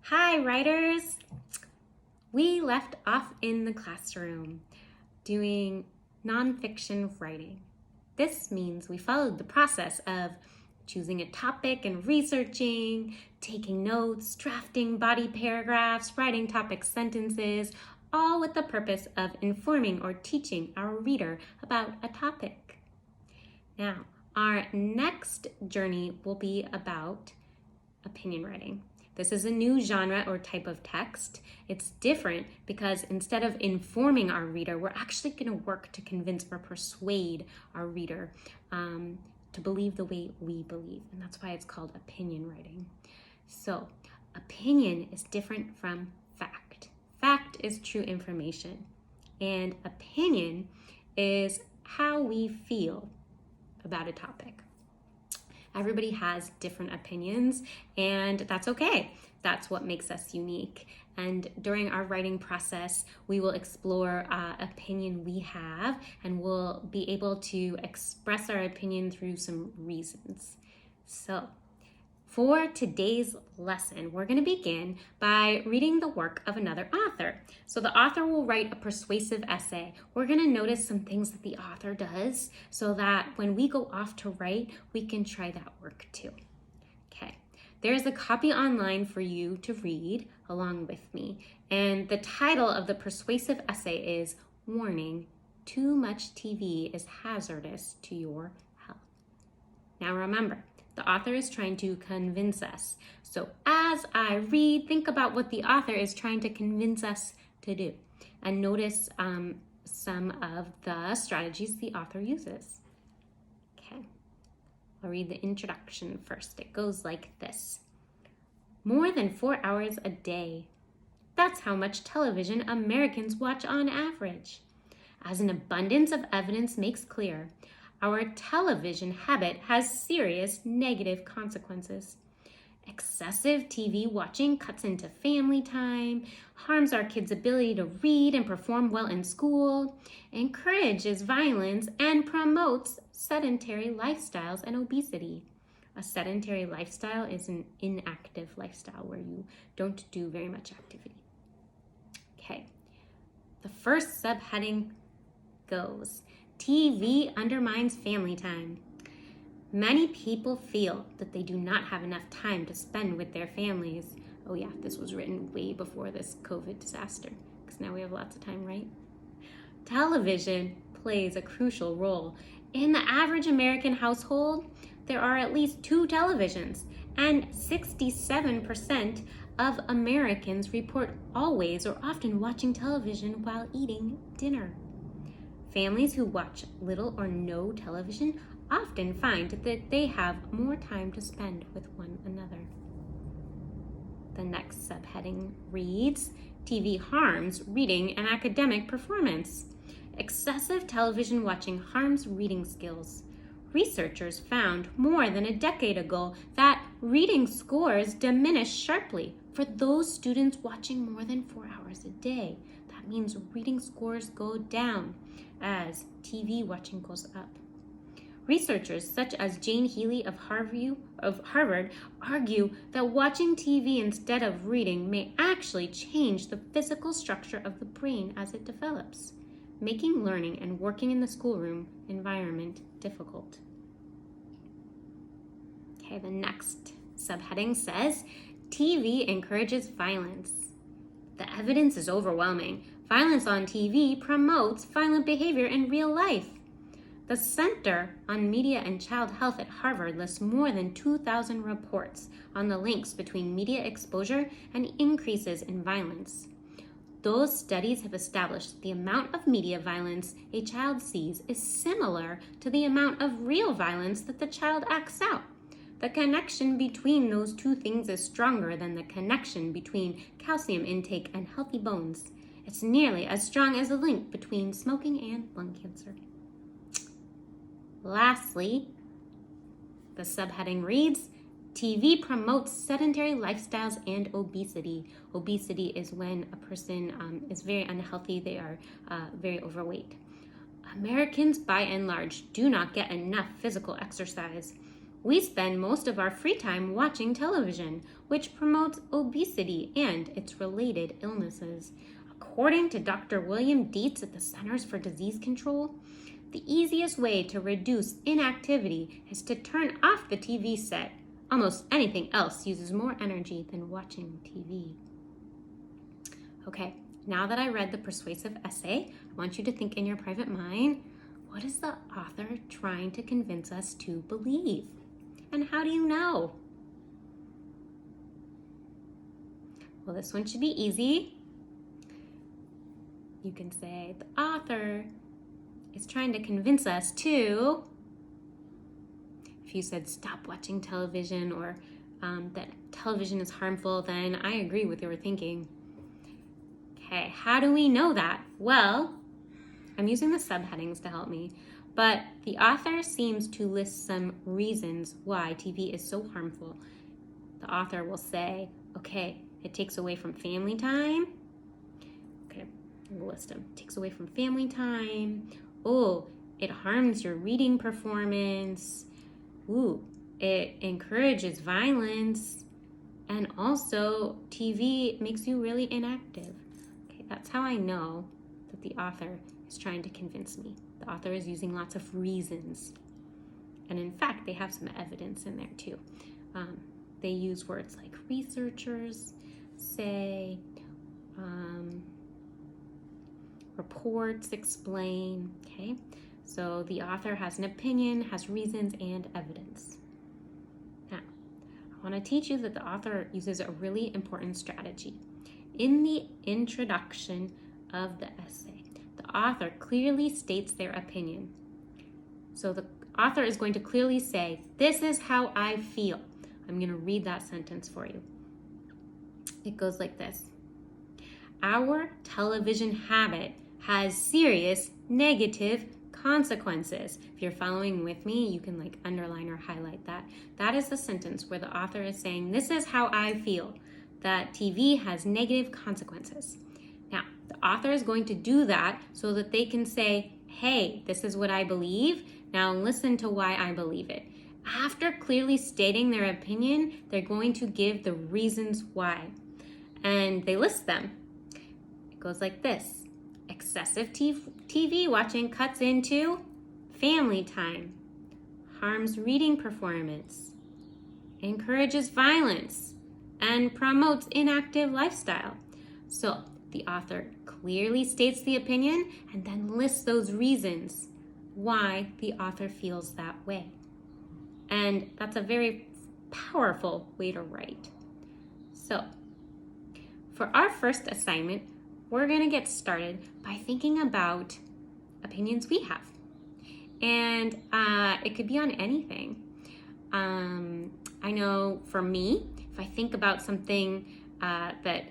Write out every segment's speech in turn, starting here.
Hi, writers! We left off in the classroom doing nonfiction writing. This means we followed the process of choosing a topic and researching, taking notes, drafting body paragraphs, writing topic sentences, all with the purpose of informing or teaching our reader about a topic. Now, our next journey will be about opinion writing. This is a new genre or type of text. It's different because instead of informing our reader, we're actually going to work to convince or persuade our reader to believe the way we believe. And that's why it's called opinion writing. So, opinion is different from fact. Fact is true information. And opinion is how we feel about a topic. Everybody has different opinions, and that's okay. That's what makes us unique. And during our writing process, we will explore opinion we have, and we'll be able to express our opinion through some reasons. So, for today's lesson, we're going to begin by reading the work of another author. So the author will write a persuasive essay. We're going to notice some things that the author does so that when we go off to write, we can try that work too. Okay, there's a copy online for you to read along with me. And the title of the persuasive essay is Warning, Too Much TV is Hazardous to Your Health. Now remember, the author is trying to convince us. So as I read, think about what the author is trying to convince us to do. And notice some of the strategies the author uses. Okay, I'll read the introduction first. It goes like this. More than 4 hours a day. That's how much television Americans watch on average. As an abundance of evidence makes clear, our television habit has serious negative consequences. Excessive TV watching cuts into family time, harms our kids' ability to read and perform well in school, encourages violence, and promotes sedentary lifestyles and obesity. A sedentary lifestyle is an inactive lifestyle where you don't do very much activity. Okay, the first subheading goes, TV undermines family time. Many people feel that they do not have enough time to spend with their families. Oh yeah, this was written way before this COVID disaster, because now we have lots of time, right? Television plays a crucial role. In the average American household, there are at least 2 televisions, and 67% of Americans report always or often watching television while eating dinner. Families who watch little or no television often find that they have more time to spend with one another. The next subheading reads, TV harms reading and academic performance. Excessive television watching harms reading skills. Researchers found more than a decade ago that reading scores diminish sharply for those students watching more than 4 hours a day. That means reading scores go down as TV watching goes up. Researchers such as Jane Healy of Harvard argue that watching TV instead of reading may actually change the physical structure of the brain as it develops, making learning and working in the schoolroom environment difficult. Okay, the next subheading says, TV encourages violence. The evidence is overwhelming. Violence on TV promotes violent behavior in real life. The Center on Media and Child Health at Harvard lists more than 2,000 reports on the links between media exposure and increases in violence. Those studies have established that the amount of media violence a child sees is similar to the amount of real violence that the child acts out. The connection between those two things is stronger than the connection between calcium intake and healthy bones. It's nearly as strong as a link between smoking and lung cancer. Lastly, the subheading reads, TV promotes sedentary lifestyles and obesity. Obesity is when a person is very unhealthy, they are very overweight. Americans, by and large, do not get enough physical exercise. We spend most of our free time watching television, which promotes obesity and its related illnesses. According to Dr. William Dietz at the Centers for Disease Control, the easiest way to reduce inactivity is to turn off the TV set. Almost anything else uses more energy than watching TV. Okay, now that I read the persuasive essay, I want you to think in your private mind, what is the author trying to convince us to believe? And how do you know? Well, this one should be easy. You can say the author is trying to convince us to, if you said stop watching television or that television is harmful, then I agree with your thinking. Okay, how do we know that? Well, I'm using the subheadings to help me, but the author seems to list some reasons why TV is so harmful. The author will say, okay, it takes away from family time. Okay, we'll list them. It takes away from family time. Oh, it harms your reading performance. Ooh, it encourages violence. And also, TV makes you really inactive. Okay, that's how I know that the author is trying to convince me. The author is using lots of reasons. And in fact, they have some evidence in there too. They use words like researchers say, reports explain, okay? So the author has an opinion, has reasons, and evidence. Now, I want to teach you that the author uses a really important strategy. In the introduction of the essay, the author clearly states their opinion. So the author is going to clearly say, this is how I feel. I'm going to read that sentence for you. It goes like this. Our television habit has serious negative consequences. If you're following with me, you can underline or highlight that. That is the sentence where the author is saying, this is how I feel, that TV has negative consequences. Now, the author is going to do that so that they can say, hey, this is what I believe. Now listen to why I believe it. After clearly stating their opinion, they're going to give the reasons why. And they list them. It goes like this. Excessive TV watching cuts into family time, harms reading performance, encourages violence, and promotes inactive lifestyle. So the author clearly states the opinion and then lists those reasons why the author feels that way. And that's a very powerful way to write. So for our first assignment, we're going to get started by thinking about opinions we have. And it could be on anything. I know for me, if I think about something that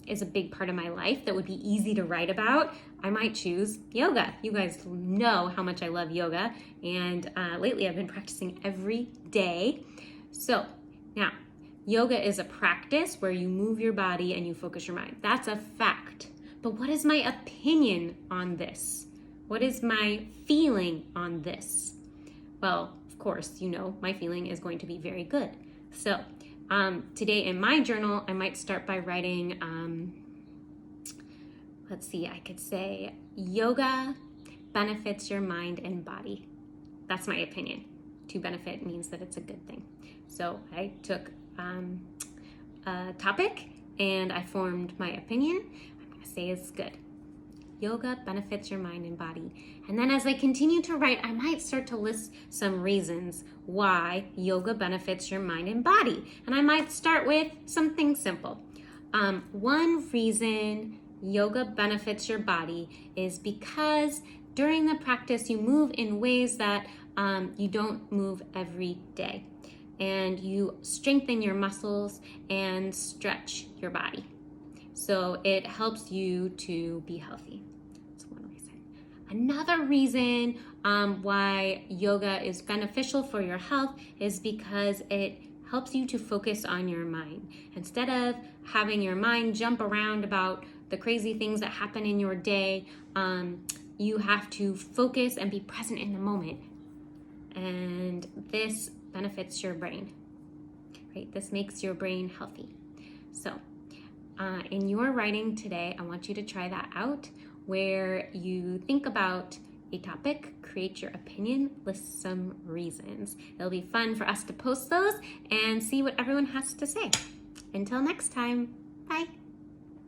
is a big part of my life that would be easy to write about, I might choose yoga. You guys know how much I love yoga, and lately I've been practicing every day. So now, yoga is a practice where you move your body and you focus your mind. That's a fact. But what is my opinion on this? What is my feeling on this? Well, of course, you know my feeling is going to be very good. So today in my journal, I might start by writing, I could say yoga benefits your mind and body. That's my opinion. To benefit means that it's a good thing. So I took a topic and I formed my opinion. I'm going to say it's good. Yoga benefits your mind and body. And then as I continue to write, I might start to list some reasons why yoga benefits your mind and body. And I might start with something simple. One reason yoga benefits your body is because during the practice you move in ways that you don't move every day. And you strengthen your muscles and stretch your body. So it helps you to be healthy. That's one reason. Another reason why yoga is beneficial for your health is because it helps you to focus on your mind. Instead of having your mind jump around about the crazy things that happen in your day, you have to focus and be present in the moment. And this benefits your brain, right? This makes your brain healthy. So in your writing today, I want you to try that out, where you think about a topic, create your opinion, list some reasons. It'll be fun for us to post those and see what everyone has to say. Until next time, bye.